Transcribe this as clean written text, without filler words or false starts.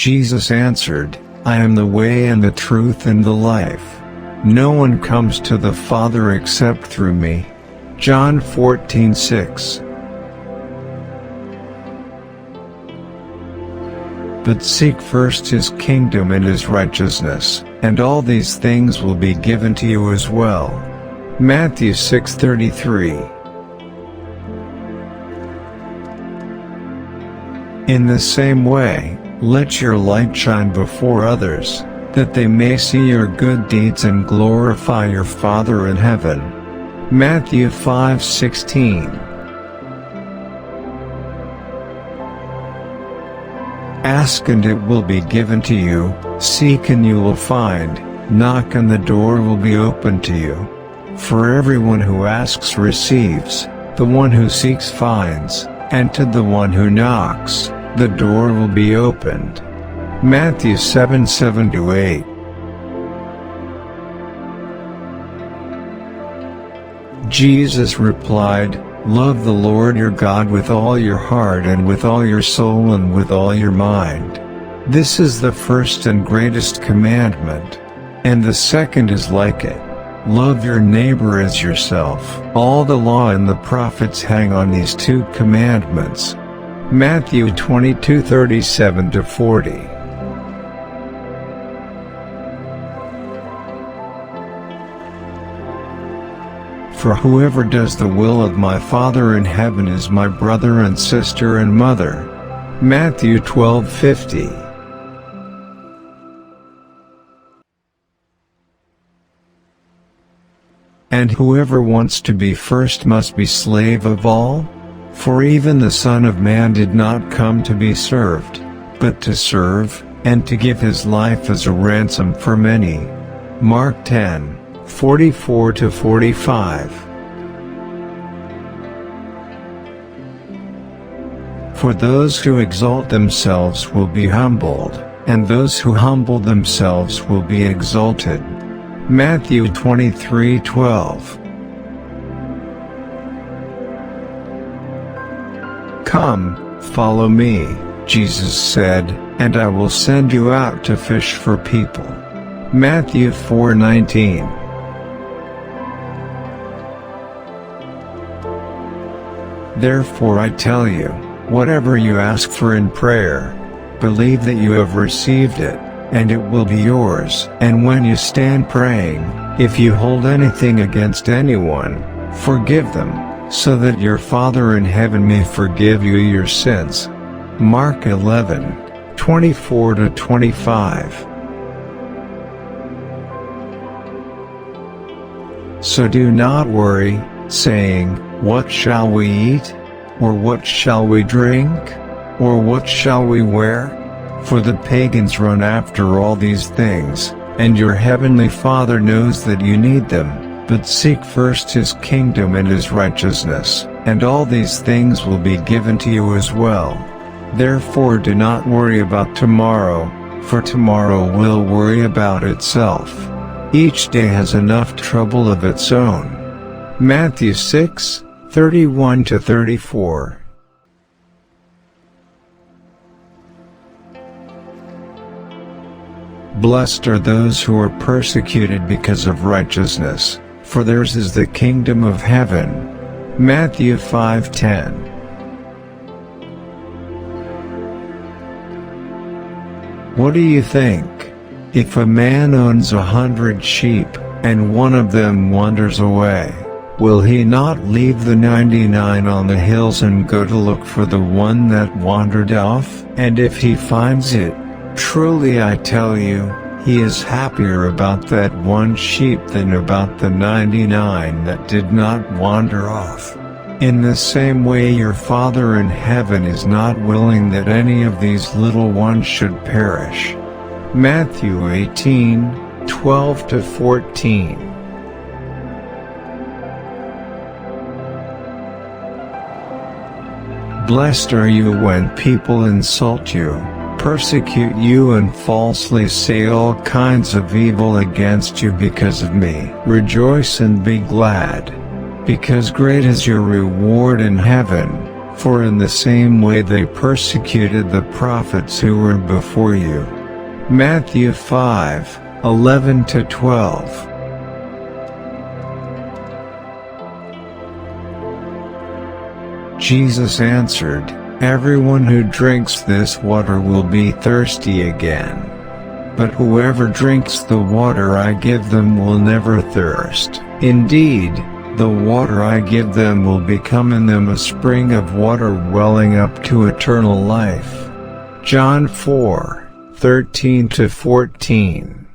Jesus answered, I am the way and the truth and the life. No one comes to the Father except through me. John 14:6. But seek first his kingdom and his righteousness, and all these things will be given to you as well. Matthew 6:33. In the same way, let your light shine before others, that they may see your good deeds and glorify your Father in heaven. Matthew 5:16. Ask and it will be given to you, seek and you will find, knock and the door will be opened to you. For everyone who asks receives, the one who seeks finds, and to the one who knocks, the door will be opened. Matthew 7:7-8. Jesus replied, Love the Lord your God with all your heart and with all your soul and with all your mind. This is the first and greatest commandment. And the second is like it. Love your neighbor as yourself. All the law and the prophets hang on these two commandments. Matthew 22:37-40. For whoever does the will of my Father in heaven is my brother and sister and mother. Matthew 12:50. And whoever wants to be first must be slave of all? For even the Son of Man did not come to be served, but to serve, and to give his life as a ransom for many. Mark 10:44-45. For those who exalt themselves will be humbled, and those who humble themselves will be exalted. Matthew 23:12. Come, follow me, Jesus said, and I will send you out to fish for people. Matthew 4:19. Therefore I tell you, whatever you ask for in prayer, believe that you have received it, and it will be yours. And when you stand praying, if you hold anything against anyone, forgive them, so that your Father in heaven may forgive you your sins. Mark 11:24-25. So do not worry, saying, What shall we eat? Or what shall we drink? Or what shall we wear? For the pagans run after all these things, and your heavenly Father knows that you need them. But seek first his kingdom and his righteousness, and all these things will be given to you as well. Therefore do not worry about tomorrow, for tomorrow will worry about itself. Each day has enough trouble of its own. Matthew 6:31-34. Blessed are those who are persecuted because of righteousness, for theirs is the kingdom of heaven. Matthew 5:10. What do you think? If a man owns 100 sheep, and one of them wanders away, will he not leave the 99 on the hills and go to look for the one that wandered off? And if he finds it, truly I tell you, he is happier about that one sheep than about the 99 that did not wander off. In the same way your Father in heaven is not willing that any of these little ones should perish. Matthew 18:12-14. Blessed are you when people insult you, persecute you and falsely say all kinds of evil against you because of me. Rejoice and be glad, because great is your reward in heaven, for in the same way they persecuted the prophets who were before you. Matthew 5:11-12. Jesus answered, "Everyone who drinks this water will be thirsty again. But whoever drinks the water I give them will never thirst. Indeed, the water I give them will become in them a spring of water welling up to eternal life." John 4:13-14.